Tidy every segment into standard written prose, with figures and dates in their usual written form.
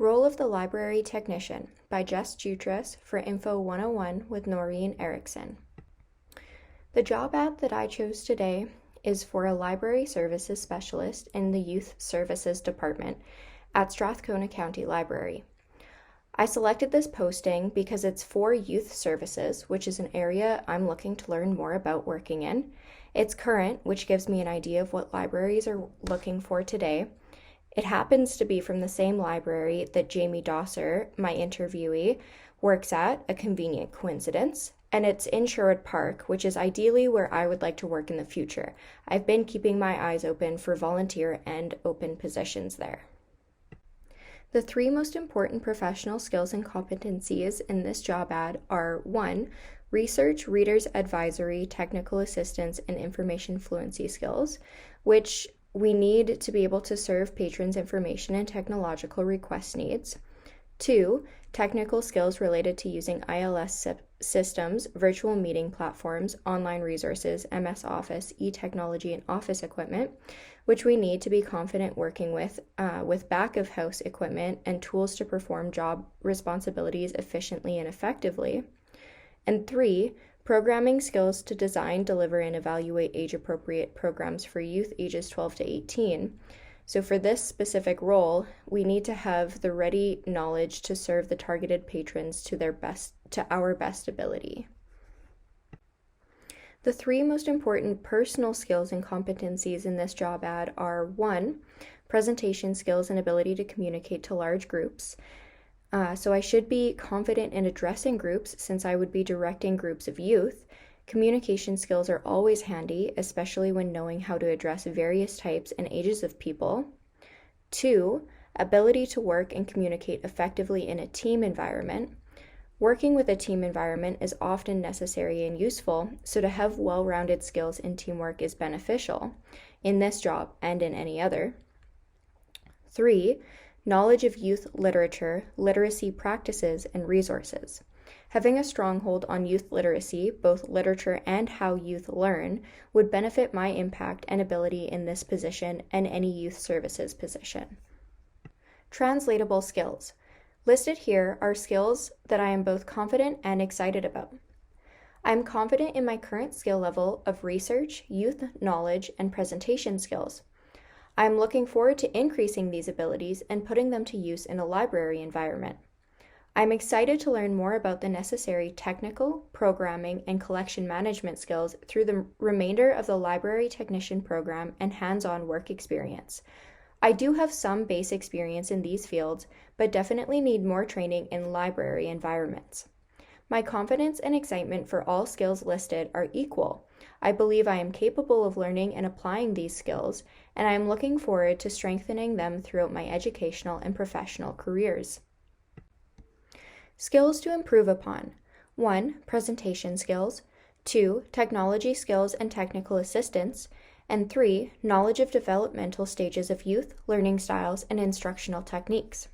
Role of the Library Technician by Just-Jutras for Info 101 with Norene Erickson. The job ad that I chose today is for a library services specialist in the Youth Services Department at Strathcona County Library. I selected this posting because it's for youth services, which is an area I'm looking to learn more about working in. It's current, which gives me an idea of what libraries are looking for today. It happens to be from the same library that Jamie Dosser, my interviewee, works at, a convenient coincidence, and it's in Sherwood Park, which is ideally where I would like to work in the future. I've been keeping my eyes open for volunteer and open positions there. The three most important professional skills and competencies in this job ad are 1. Research, reader's advisory, technical assistance, and information fluency skills, which we need to be able to serve patrons information and technological request needs. 2. Technical skills related to using ILS systems, virtual meeting platforms, online resources, MS Office, e-technology, and office equipment, which we need to be confident working with back-of-house equipment and tools to perform job responsibilities efficiently and effectively. And 3. Programming skills to design, deliver, and evaluate age-appropriate programs for youth ages 12 to 18. So for this specific role, we need to have the ready knowledge to serve the targeted patrons to our best ability. The three most important personal skills and competencies in this job ad are 1. Presentation skills and ability to communicate to large groups. So I should be confident in addressing groups since I would be directing groups of youth. Communication skills are always handy, especially when knowing how to address various types and ages of people. 2. Ability to work and communicate effectively in a team environment. Working with a team environment is often necessary and useful, so to have well-rounded skills in teamwork is beneficial in this job and in any other. 3. Knowledge of youth literature, literacy practices, and resources. Having a stronghold on youth literacy, both literature and how youth learn, would benefit my impact and ability in this position and any youth services position. Translatable skills. Listed here are skills that I am both confident and excited about. I am confident in my current skill level of research, youth knowledge, and presentation skills. I am looking forward to increasing these abilities and putting them to use in a library environment. I am excited to learn more about the necessary technical, programming, and collection management skills through the remainder of the library technician program and hands-on work experience. I do have some base experience in these fields, but definitely need more training in library environments. My confidence and excitement for all skills listed are equal. I believe I am capable of learning and applying these skills, and I am looking forward to strengthening them throughout my educational and professional careers. Skills to improve upon. 1. Presentation skills. 2. Technology skills and technical assistance. And 3. Knowledge of developmental stages of youth, learning styles, and instructional techniques.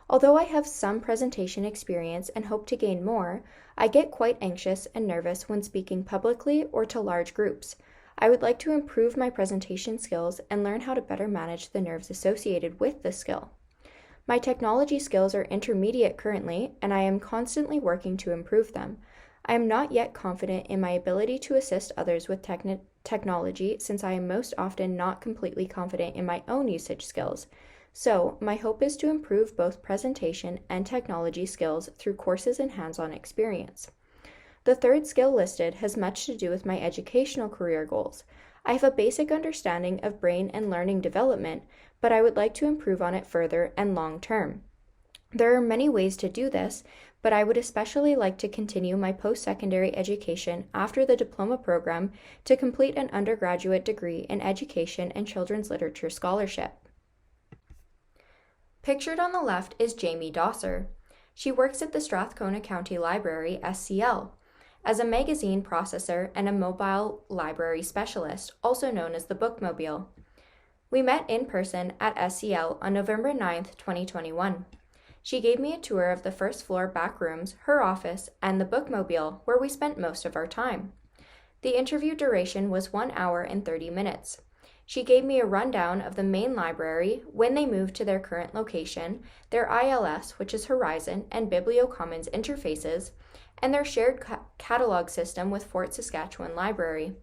Although I have some presentation experience and hope to gain more, I get quite anxious and nervous when speaking publicly or to large groups. I would like to improve my presentation skills and learn how to better manage the nerves associated with this skill. My technology skills are intermediate currently, and I am constantly working to improve them. I am not yet confident in my ability to assist others with technology since I am most often not completely confident in my own usage skills. So, my hope is to improve both presentation and technology skills through courses and hands-on experience. The third skill listed has much to do with my educational career goals. I have a basic understanding of brain and learning development, but I would like to improve on it further and long term. There are many ways to do this, but I would especially like to continue my post-secondary education after the Diploma program to complete an undergraduate degree in education and children's literature scholarship. Pictured on the left is Jamie Dosser. She works at the Strathcona County Library, SCL, as a magazine processor and a mobile library specialist, also known as the Bookmobile. We met in person at SCL on November 9th, 2021. She gave me a tour of the first floor back rooms, her office, and the Bookmobile, where we spent most of our time. The interview duration was 1 hour and 30 minutes. She gave me a rundown of the main library, when they moved to their current location, their ILS, which is Horizon, and BiblioCommons interfaces, and their shared catalog system with Fort Saskatchewan Library.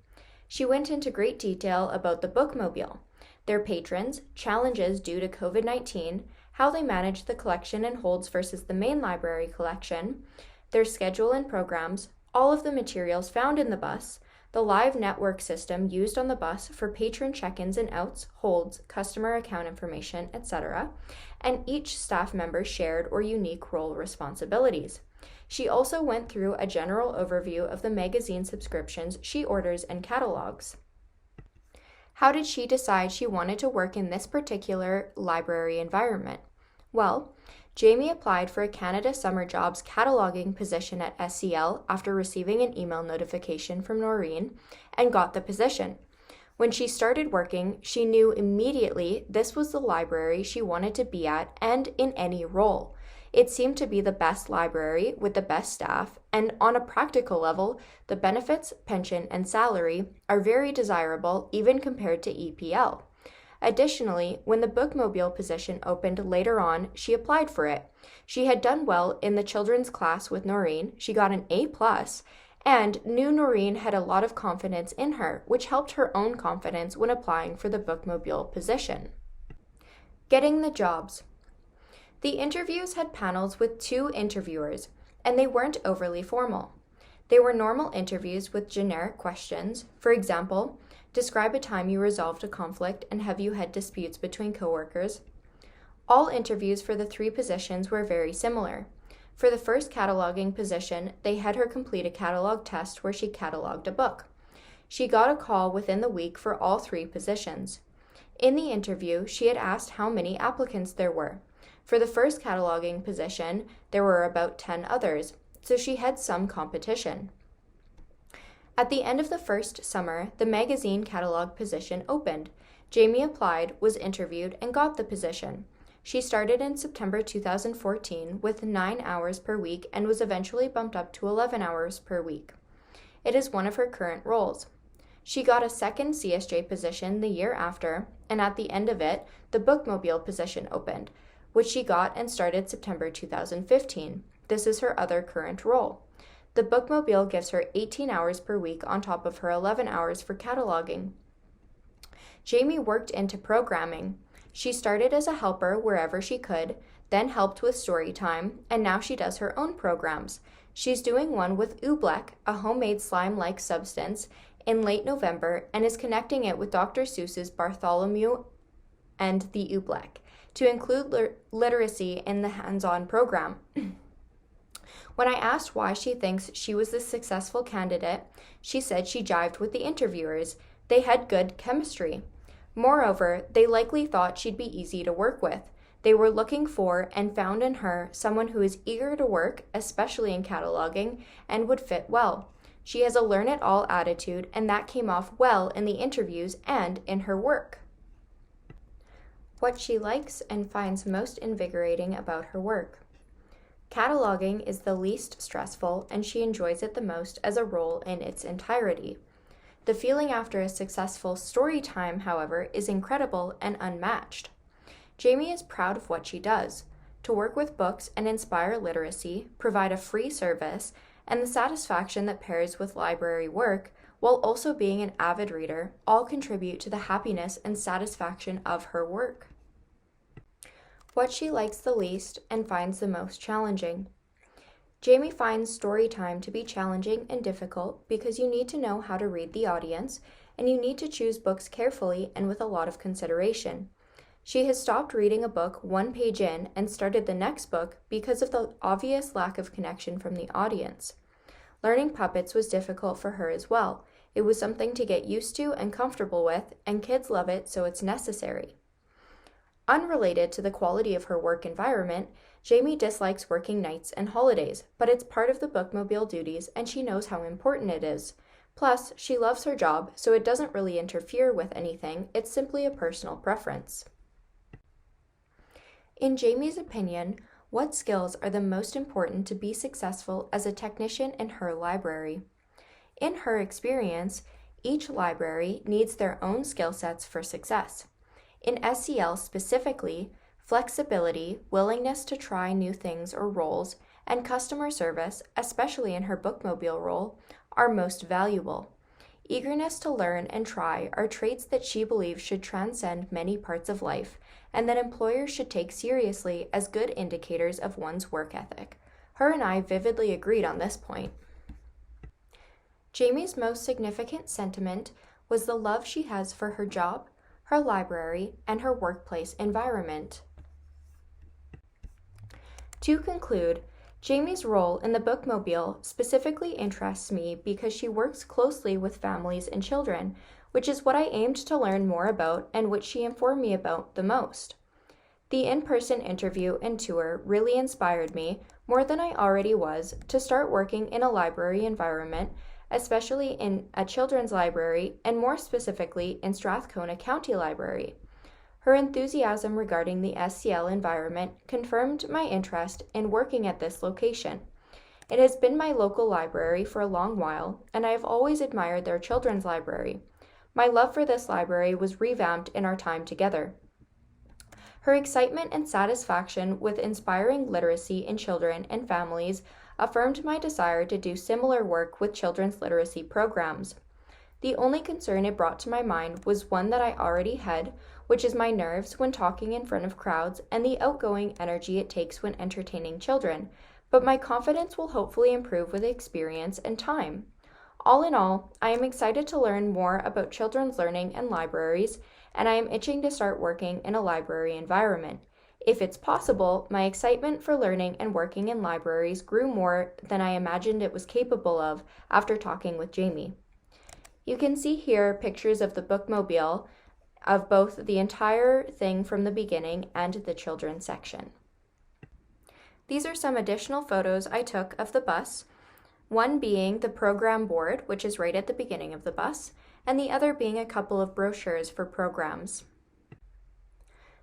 She went into great detail about the bookmobile, their patrons, challenges due to COVID-19, how they manage the collection and holds versus the main library collection, their schedule and programs, all of the materials found in the bus, the live network system used on the bus for patron check-ins and outs, holds, customer account information, etc., and each staff member's shared or unique role responsibilities. She also went through a general overview of the magazine subscriptions she orders and catalogs. How did she decide she wanted to work in this particular library environment? Well, Jamie applied for a Canada Summer Jobs cataloging position at SCL after receiving an email notification from Norene and got the position. When she started working, she knew immediately this was the library she wanted to be at and in any role. It seemed to be the best library with the best staff, and on a practical level, the benefits, pension, and salary are very desirable even compared to EPL. Additionally, when the bookmobile position opened later on, she applied for it. She had done well in the children's class with Norene, she got an A+, and knew Norene had a lot of confidence in her, which helped her own confidence when applying for the bookmobile position. Getting the jobs. The interviews had panels with 2 interviewers, and they weren't overly formal. They were normal interviews with generic questions. For example, describe a time you resolved a conflict and have you had disputes between coworkers. All interviews for the 3 positions were very similar. For the first cataloging position, they had her complete a catalog test where she cataloged a book. She got a call within the week for all 3 positions. In the interview, she had asked how many applicants there were. For the first cataloging position, there were about 10 others, so she had some competition. At the end of the first summer, the magazine catalog position opened. Jamie applied, was interviewed, and got the position. She started in September 2014 with 9 hours per week and was eventually bumped up to 11 hours per week. It is one of her current roles. She got a second CSJ position the year after, and at the end of it, the bookmobile position opened, which she got and started September 2015. This is her other current role. The bookmobile gives her 18 hours per week on top of her 11 hours for cataloging. Jamie worked into programming. She started as a helper wherever she could, then helped with story time, and now she does her own programs. She's doing one with Oobleck, a homemade slime-like substance, in late November and is connecting it with Dr. Seuss's Bartholomew and the Oobleck to include literacy in the hands-on program. When I asked why she thinks she was the successful candidate, she said she jived with the interviewers. They had good chemistry. Moreover, they likely thought she'd be easy to work with. They were looking for and found in her someone who is eager to work, especially in cataloging, and would fit well. She has a learn-it-all attitude, and that came off well in the interviews and in her work. What she likes and finds most invigorating about her work. Cataloging is the least stressful, and she enjoys it the most as a role in its entirety. The feeling after a successful story time, however, is incredible and unmatched. Jamie is proud of what she does. To work with books and inspire literacy, provide a free service, and the satisfaction that pairs with library work, while also being an avid reader, all contribute to the happiness and satisfaction of her work. What she likes the least and finds the most challenging. Jamie finds story time to be challenging and difficult because you need to know how to read the audience, and you need to choose books carefully and with a lot of consideration. She has stopped reading a book 1 page in and started the next book because of the obvious lack of connection from the audience. Learning puppets was difficult for her as well. It was something to get used to and comfortable with, and kids love it, so it's necessary. Unrelated to the quality of her work environment, Jamie dislikes working nights and holidays, but it's part of the bookmobile duties and she knows how important it is. Plus, she loves her job, so it doesn't really interfere with anything, it's simply a personal preference. In Jamie's opinion, what skills are the most important to be successful as a technician in her library? In her experience, Each library needs their own skill sets for success. In SEL specifically, flexibility, willingness to try new things or roles, and customer service, especially in her bookmobile role, are most valuable. Eagerness to learn and try are traits that she believes should transcend many parts of life, and that employers should take seriously as good indicators of one's work ethic. Her and I vividly agreed on this point. Jamie's most significant sentiment was the love she has for her job, her library, and her workplace environment. To conclude, Jamie's role in the bookmobile specifically interests me because she works closely with families and children, which is what I aimed to learn more about and which she informed me about the most. The in-person interview and tour really inspired me, more than I already was, to start working in a library environment, especially in a children's library and more specifically in Strathcona County Library. Her enthusiasm regarding the SEL environment confirmed my interest in working at this location. It has been my local library for a long while, and I have always admired their children's library. My love for this library was revamped in our time together. Her excitement and satisfaction with inspiring literacy in children and families affirmed my desire to do similar work with children's literacy programs. The only concern it brought to my mind was one that I already had, which is my nerves when talking in front of crowds and the outgoing energy it takes when entertaining children, but my confidence will hopefully improve with experience and time. All in all, I am excited to learn more about children's learning and libraries, and I am itching to start working in a library environment. If it's possible, my excitement for learning and working in libraries grew more than I imagined it was capable of after talking with Jamie. You can see here pictures of the bookmobile, of both the entire thing from the beginning and the children's section. These are some additional photos I took of the bus, one being the program board, which is right at the beginning of the bus, and the other being a couple of brochures for programs.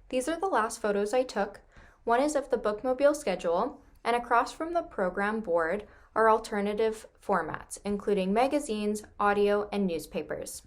These are the last photos I took. One is of the bookmobile schedule, and across from the program board are alternative formats, including magazines, audio, and newspapers.